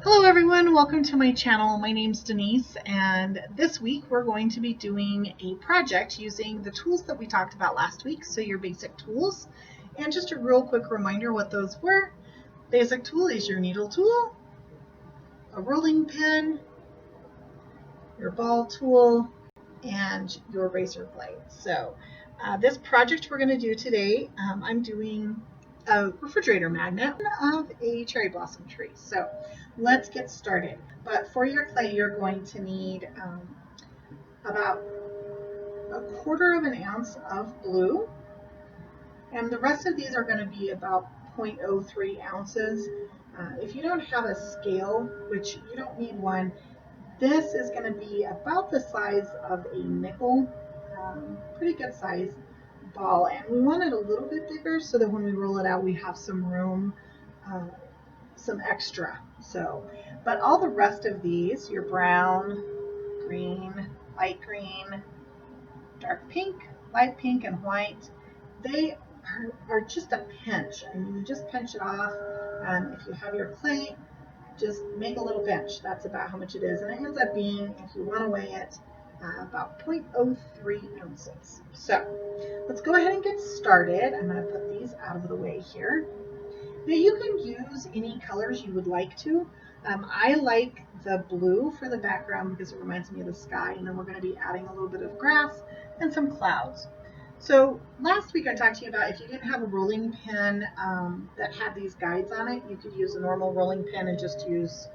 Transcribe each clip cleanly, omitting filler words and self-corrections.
Hello everyone, welcome to my channel. My name's Denise, and this week we're going to be doing a project using the tools that we talked about last week, so your basic tools. And just a real quick reminder what those were. Basic tool is your needle tool, a rolling pin, your ball tool, and your razor blade. So this project we're going to do today, I'm doing a refrigerator magnet of a cherry blossom tree. So let's get started. But for your clay, you're going to need about 1/4 of an ounce of blue, and the rest of these are going to be about 0.03 ounces. If you don't have a scale, which you don't need one, this is going to be about the size of a nickel, pretty good size ball, and we want it a little bit bigger so that when we roll it out we have some room, some extra. So, but all the rest of these, your brown, green, light green, dark pink, light pink, and white, they are just a pinch, and you just pinch it off. If you have your clay, just make a little pinch. That's about how much it is, and it ends up being, if you want to weigh it, about 0.03 ounces. So let's go ahead and get started. I'm going to put these out of the way here. Now you can use any colors you would like to. I like the blue for the background because it reminds me of the sky, and then we're going to be adding a little bit of grass and some clouds. So last week I talked to you about if you didn't have a rolling pin that had these guides on it, you could use a normal rolling pin and just use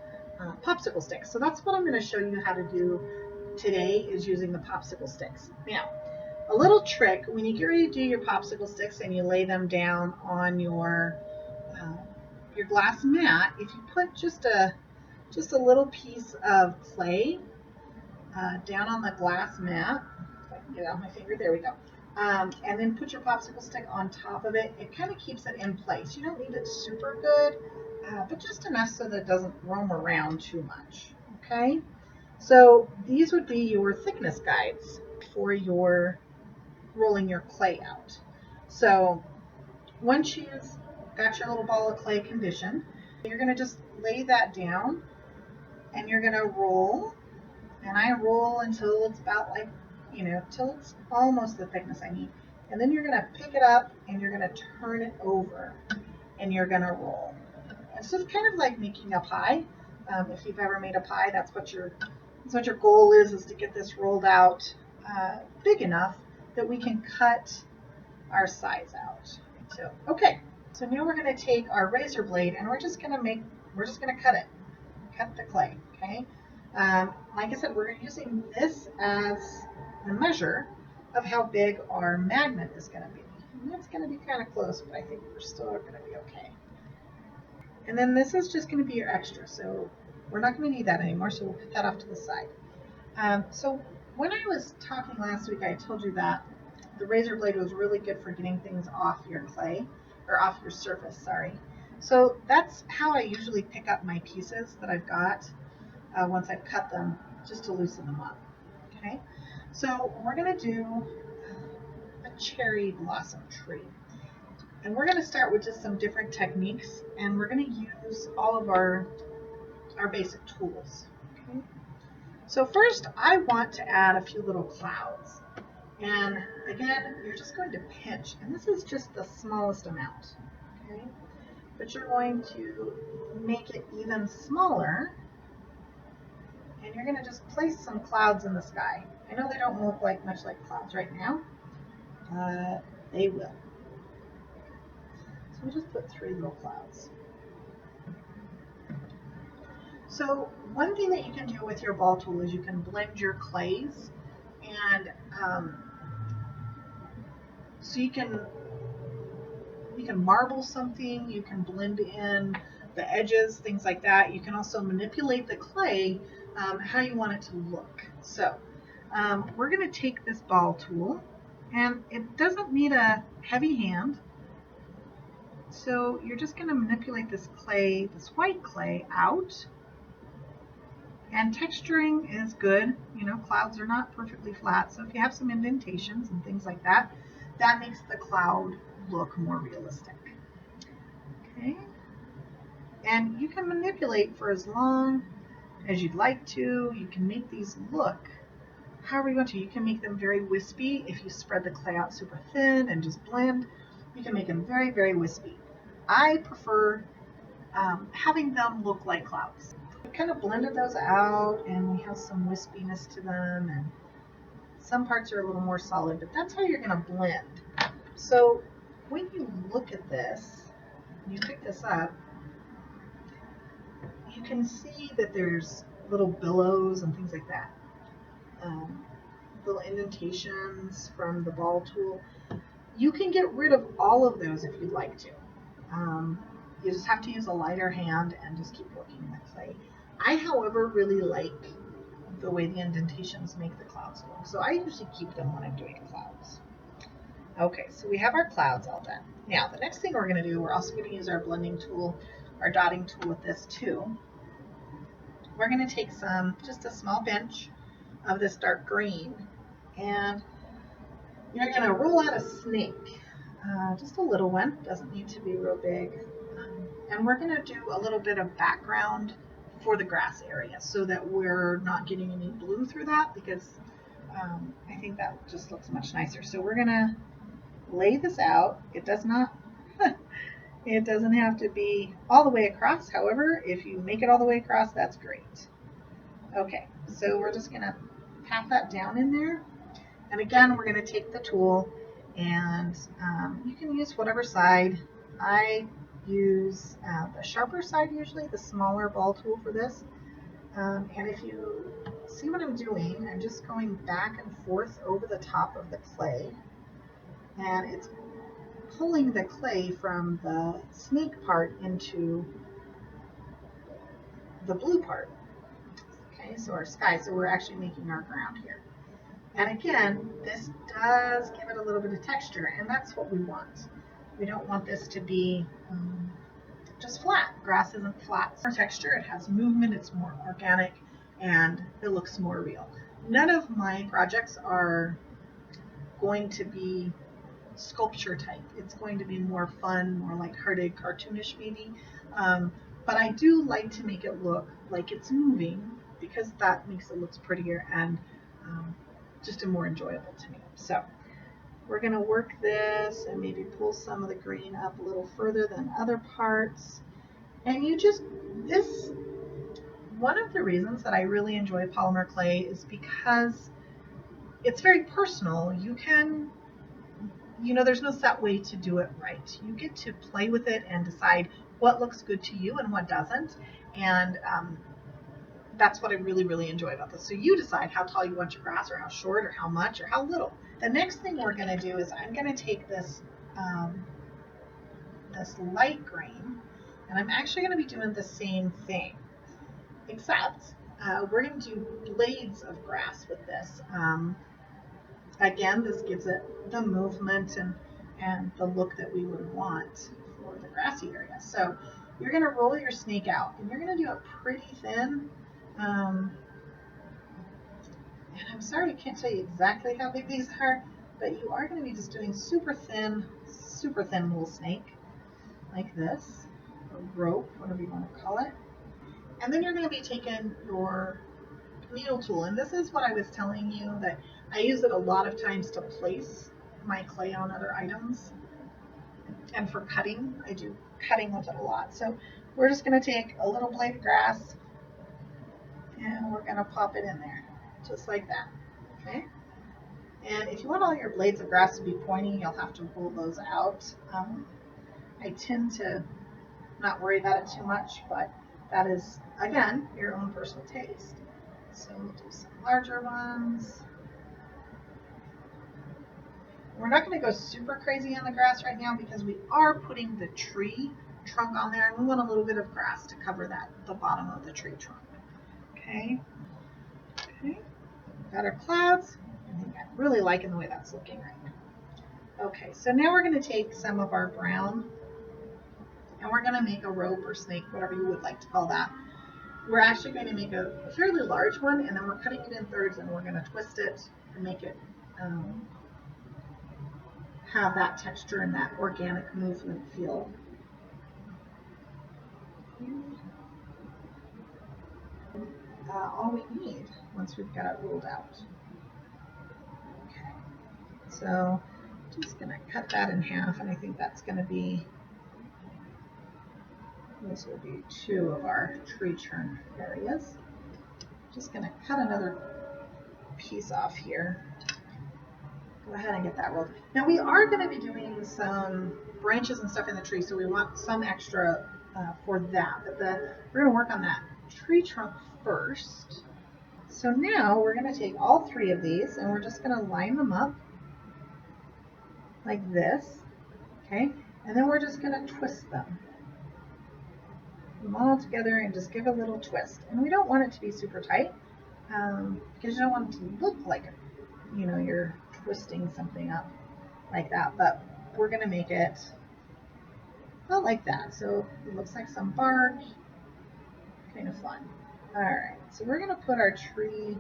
popsicle sticks. So that's what I'm going to show you how to do today, is using the popsicle sticks. Now, a little trick, when you get ready to do your popsicle sticks and you lay them down on your glass mat, if you put just a little piece of clay down on the glass mat, if I can get it on my finger, there we go, and then put your popsicle stick on top of it, it kind of keeps it in place. You don't need it super good, but just enough so that it doesn't roam around too much. Okay, so these would be your thickness guides for your rolling your clay out. So once you've got your little ball of clay conditioned, you're going to just lay that down and you're going to roll. And I roll until it's about like, till it's almost the thickness I need. And then you're going to pick it up and you're going to turn it over and you're going to roll. It's just kind of like making a pie. If you've ever made a pie, that's what your goal is to get this rolled out big enough that we can cut our sides out. So, okay. So now we're going to take our razor blade and we're just going to cut the clay, okay? Like I said, we're using this as a measure of how big our magnet is going to be. And that's going to be kind of close, but I think we're still going to be okay. And then this is just going to be your extra, so we're not going to need that anymore, so we'll put that off to the side. So when I was talking last week, I told you that the razor blade was really good for getting things off your clay, or off your surface, sorry. So that's how I usually pick up my pieces that I've got once I've cut them, just to loosen them up. Okay, so we're going to do a cherry blossom tree. And we're going to start with just some different techniques, and we're going to use all of our basic tools. Okay? So first, I want to add a few little clouds. And again, you're just going to pinch, and this is just the smallest amount. Okay? But you're going to make it even smaller, and you're going to just place some clouds in the sky. I know they don't look much like clouds right now, but they will. So we just put 3 little clouds. So one thing that you can do with your ball tool is you can blend your clays, and so you can marble something, you can blend in the edges, things like that. You can also manipulate the clay how you want it to look. So we're going to take this ball tool, and it doesn't need a heavy hand. So you're just going to manipulate this clay, this white clay, out. And texturing is good. Clouds are not perfectly flat, so if you have some indentations and things like that, that makes the cloud look more realistic. Okay. And you can manipulate for as long as you'd like to. You can make these look however you want to. You can make them very wispy if you spread the clay out super thin and just blend. You can make them very, very wispy. I prefer having them look like clouds. We kind of blended those out and we have some wispiness to them, and some parts are a little more solid, but that's how you're going to blend. So when you look at this, you pick this up, you can see that there's little billows and things like that. Little indentations from the ball tool. You can get rid of all of those if you'd like to. You just have to use a lighter hand and just keep working the clay. I, however, really like the way the indentations make the clouds look, so I usually keep them when I'm doing clouds. Okay, so we have our clouds all done. Now, the next thing we're going to do, we're also going to use our blending tool, our dotting tool with this too. We're going to take just a small pinch of this dark green, and you're going to roll out a snake, just a little one, doesn't need to be real big. And we're going to do a little bit of background for the grass area so that we're not getting any blue through that, because I think that just looks much nicer. So we're going to lay this out. It does not, it doesn't have to be all the way across. However, if you make it all the way across, that's great. Okay, so we're just going to pat that down in there. And again, we're going to take the tool, and you can use whatever side. I use the sharper side usually, the smaller ball tool for this. And if you see what I'm doing, I'm just going back and forth over the top of the clay, and it's pulling the clay from the snake part into the blue part. Okay, so our sky, so we're actually making our ground here. And again, this does give it a little bit of texture, and that's what we want. We don't want this to be just flat. Grass isn't flat. It's more texture, it has movement, it's more organic, and it looks more real. None of my projects are going to be sculpture type. It's going to be more fun, more lighthearted, cartoonish maybe. But I do like to make it look like it's moving, because that makes it look prettier and just more enjoyable to me. So we're going to work this and maybe pull some of the green up a little further than other parts. And one of the reasons that I really enjoy polymer clay is because it's very personal. There's no set way to do it right. You get to play with it and decide what looks good to you and what doesn't. And that's what I really, really enjoy about this. So you decide how tall you want your grass, or how short, or how much, or how little. The next thing we're going to do is I'm going to take this this light green, and I'm actually going to be doing the same thing, except we're going to do blades of grass with this. Again, this gives it the movement and the look that we would want for the grassy area. So you're going to roll your snake out, and you're going to do it pretty thin. And I'm sorry I can't tell you exactly how big these are, but you are going to be just doing super thin little snake, like this, or rope, whatever you want to call it. And then you're going to be taking your needle tool, and this is what I was telling you, that I use it a lot of times to place my clay on other items, and for cutting, I do cutting with it a lot. So we're just going to take a little blade of grass, and we're going to pop it in there, just like that, okay? And if you want all your blades of grass to be pointy, you'll have to pull those out. I tend to not worry about it too much, but that is, again, your own personal taste. So we'll do some larger ones. We're not going to go super crazy on the grass right now, because we are putting the tree trunk on there, and we want a little bit of grass to cover the bottom of the tree trunk. Okay. Got our clouds. I think I'm really liking the way that's looking right now. Okay, so now we're going to take some of our brown, and we're going to make a rope or snake, whatever you would like to call that. We're actually going to make a fairly large one, and then we're cutting it in thirds, and we're going to twist it and make it have that texture and that organic movement feel. all we need once we've got it ruled out. Okay, so just going to cut that in half, and I think that's going to be, this will be 2 of our tree trunk areas. Just going to cut another piece off here. Go ahead and get that rolled. Now we are going to be doing some branches and stuff in the tree, so we want some extra for that. But we're going to work on that tree trunk first. So now we're going to take all 3 of these and we're just going to line them up like this, okay? And then we're just going to twist them. Put them all together and just give a little twist. And we don't want it to be super tight because you don't want it to look like, you know, you're twisting something up like that. But we're going to make it not like that. So it looks like some bark, kind of fun. All right, so we're going to put our tree,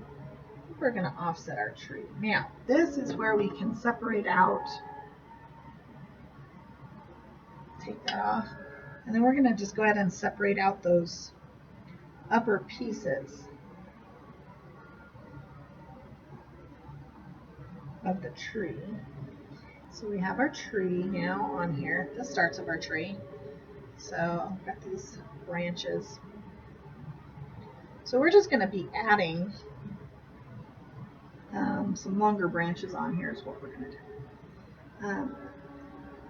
we're going to offset our tree. Now, this is where we can separate out, take that off, and then we're going to just go ahead and separate out those upper pieces of the tree. So we have our tree now on here, the starts of our tree. So I've got these branches. So we're just going to be adding some longer branches on here is what we're going to do.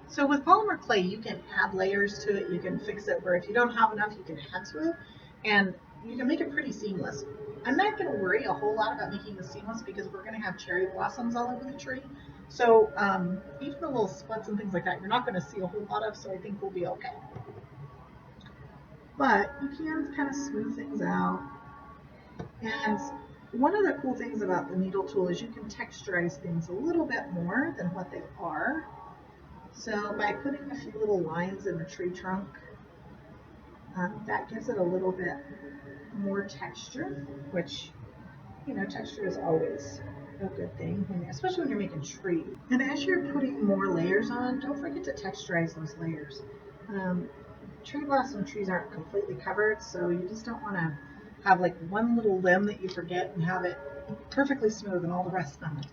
So with polymer clay, you can add layers to it. You can fix it where if you don't have enough, you can add to it. And you can make it pretty seamless. I'm not going to worry a whole lot about making this seamless because we're going to have cherry blossoms all over the tree. So even the little splits and things like that, you're not going to see a whole lot of, so I think we'll be okay. But you can kind of smooth things out. And one of the cool things about the needle tool is you can texturize things a little bit more than what they are. So by putting a few little lines in the tree trunk, that gives it a little bit more texture, which, you know, texture is always a good thing, especially when you're making trees. And as you're putting more layers on, don't forget to texturize those layers. Cherry blossom trees aren't completely covered, so you just don't want to have like one little limb that you forget and have it perfectly smooth and all the rest not.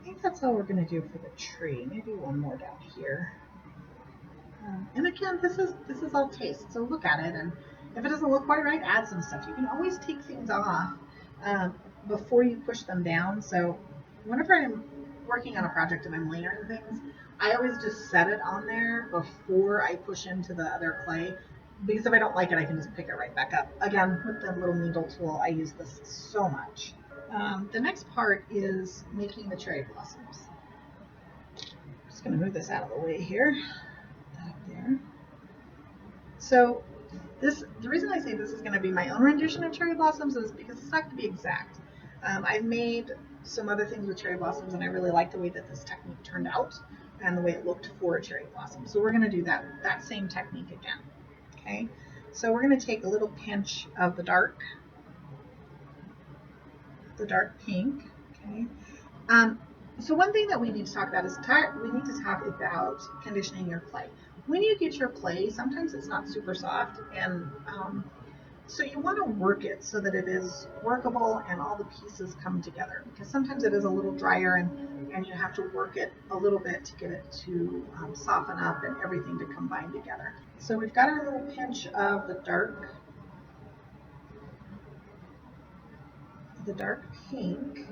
I think that's all we're going to do for the tree. Maybe one more down here. And again, this is all taste, so look at it, and if it doesn't look quite right, add some stuff. You can always take things off before you push them down. So whenever I'm working on a project and I'm layering things, I always just set it on there before I push into the other clay, because if I don't like it, I can just pick it right back up. Again, with the little needle tool, I use this so much. The next part is making the cherry blossoms. I'm just going to move this out of the way here. Up there. So the reason I say this is going to be my own rendition of cherry blossoms is because it's not going to be exact. I've made some other things with cherry blossoms, and I really like the way that this technique turned out and the way it looked for a cherry blossom. So we're going to do that same technique again. Okay, so we're going to take a little pinch of the dark pink. Okay. So one thing that we need to talk about is we need to talk about conditioning your clay. When you get your clay, sometimes it's not super soft, and so you want to work it so that it is workable and all the pieces come together, because sometimes it is a little drier and you have to work it a little bit to get it to soften up and everything to combine together. So we've got our little pinch of the dark pink.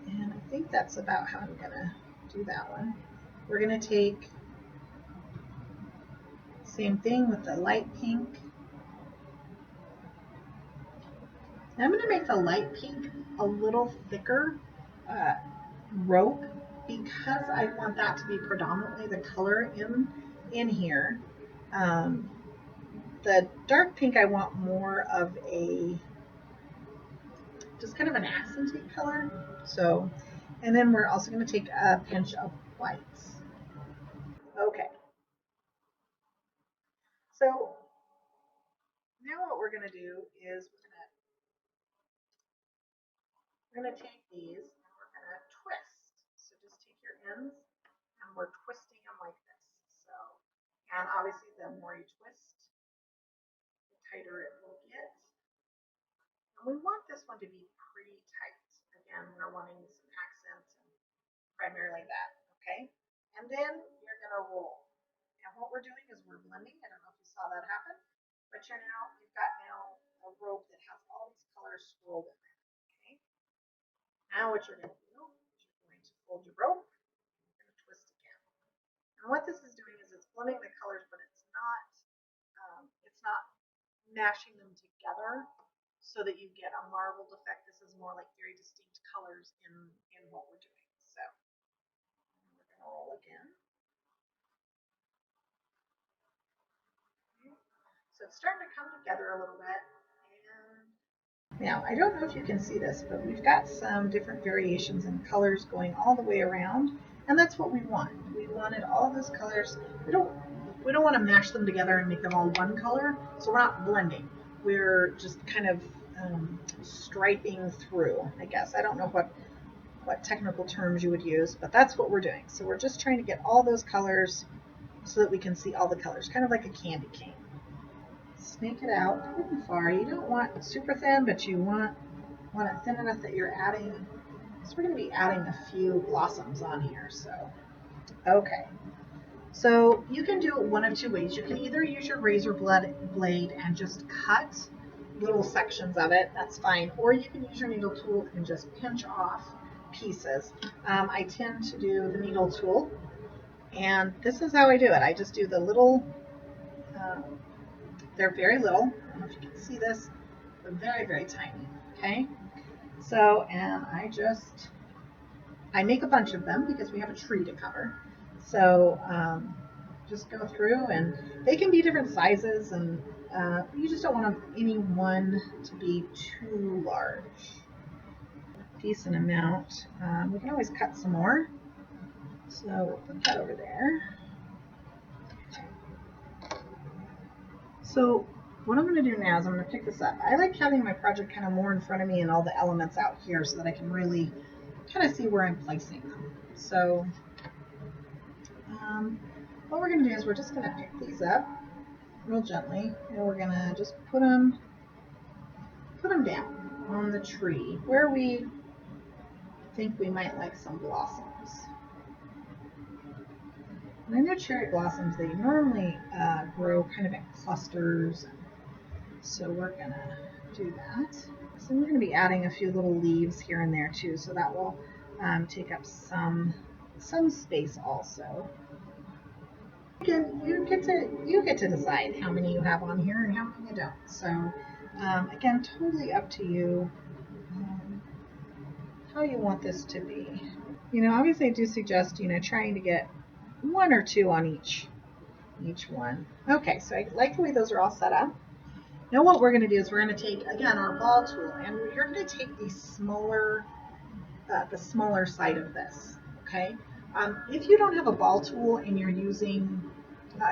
And I think that's about how I'm going to do that one. We're going to take same thing with the light pink. And I'm going to make the light pink a little thicker rope because I want that to be predominantly the color in here. The dark pink I want more of a just kind of an accenty color. So, and then we're also going to take a pinch of whites. Okay. So now what we're going to do is we're going to take these and we're going to twist. So just take your ends and we're twisting them like this. So, and obviously the more you twist, tighter it will get. And we want this one to be pretty tight. Again, we're wanting some accents and primarily that, okay? And then you're gonna roll. And what we're doing is we're blending. I don't know if you saw that happen, but you've got now a rope that has all these colors swirled in there, okay? Now what you're gonna do is you're going to fold your rope, you're gonna twist again. And what this is doing is it's blending the colors, but it's not mashing them together so that you get a marbled effect. This is more like very distinct colors in what we're doing. So we're going to roll again. Okay. So it's starting to come together a little bit. And now, I don't know if you can see this, but we've got some different variations in colors going all the way around. And that's what we want. We wanted all those colors. We don't want to mash them together and make them all one color. So we're not blending. We're just kind of striping through, I guess. I don't know what technical terms you would use, but that's what we're doing. So we're just trying to get all those colors so that we can see all the colors, kind of like a candy cane. Snake it out pretty far. You don't want super thin, but you want it thin enough that you're adding. So we're going to be adding a few blossoms on here. So, okay. So you can do it one of two ways. You can either use your razor blade and just cut little sections of it. That's fine. Or you can use your needle tool and just pinch off pieces. I tend to do the needle tool, and this is how I do it. I just do the little, they're very little. I don't know if you can see this. They're very, very tiny. Okay. So, and I make a bunch of them because we have a tree to cover. So just go through, and they can be different sizes, and you just don't want any one to be too large. Decent amount. We can always cut some more. So we'll put that over there. So what I'm going to do now is I'm going to pick this up. I like having my project kind of more in front of me and all the elements out here so that I can really kind of see where I'm placing them. So what we're going to do is we're just going to pick these up real gently, and we're going to just put them down on the tree where we think we might like some blossoms. And I know cherry blossoms, they normally grow kind of in clusters, so we're going to do that. So we're going to be adding a few little leaves here and there too, so that will take up some space also. Again, you get to decide how many you have on here and how many you don't. So again, totally up to you how you want this to be. Obviously I do suggest trying to get one or two on each one. Okay, so I like the way those are all set up. Now what we're going to do is we're going to take, again, our ball tool, and you're going to take the smaller side of this, okay? If you don't have a ball tool and you're using,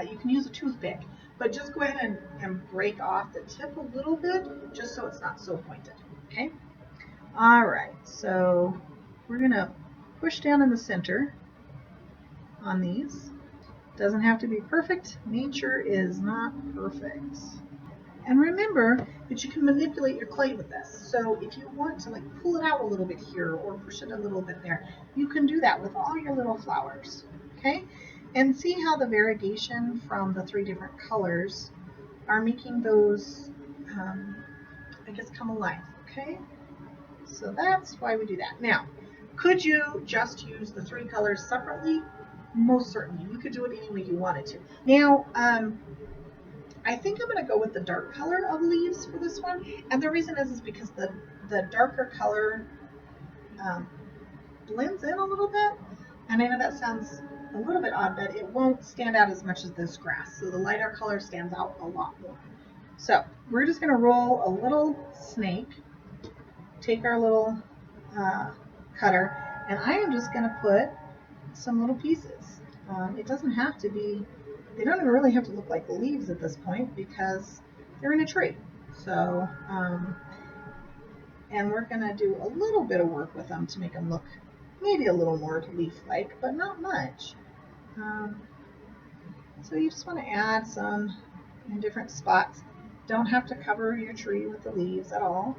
you can use a toothpick, but just go ahead and break off the tip a little bit, just so it's not so pointed, okay? All right, so we're going to push down in the center on these. Doesn't have to be perfect. Nature is not perfect. And remember that you can manipulate your clay with this. So if you want to pull it out a little bit here or push it a little bit there, you can do that with all your little flowers, okay? And see how the variegation from the three different colors are making those, I guess, come alive, okay? So that's why we do that. Now, could you just use the three colors separately? Most certainly. You could do it any way you wanted to. Now, I think I'm going to go with the dark color of leaves for this one, and the reason is because the darker color blends in a little bit, and I know that sounds a little bit odd, but it won't stand out as much as this grass, so the lighter color stands out a lot more. So we're just going to roll a little snake, take our little cutter, and I am just going to put some little pieces. It doesn't have to be, they don't even really have to look like leaves at this point because they're in a tree. So, and we're going to do a little bit of work with them to make them look maybe a little more leaf-like, but not much. So you just want to add some in different spots. Don't have to cover your tree with the leaves at all.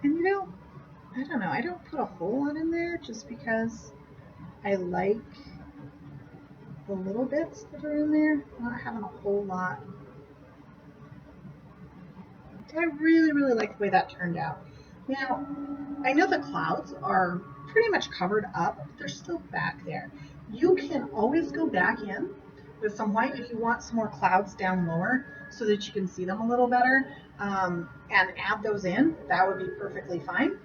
And you know, I don't know, I don't put a whole lot in there just because I like the little bits that are in there, not having a whole lot. I really, really like the way that turned out. Now, I know the clouds are pretty much covered up, but they're still back there. You can always go back in with some white if you want some more clouds down lower so that you can see them a little better, and add those in. That would be perfectly fine.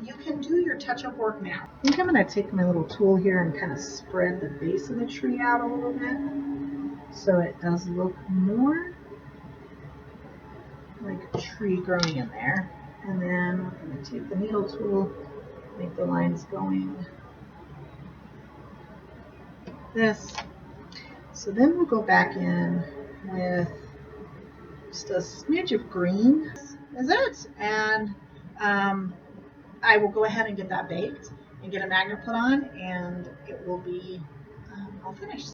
You can do your touch-up work now. I think I'm going to take my little tool here and kind of spread the base of the tree out a little bit so it does look more like a tree growing in there. And then I'm going to take the needle tool, make the lines going like this. So then we'll go back in with just a smidge of green, is it? And I will go ahead and get that baked and get a magnet put on, and it will be all finished.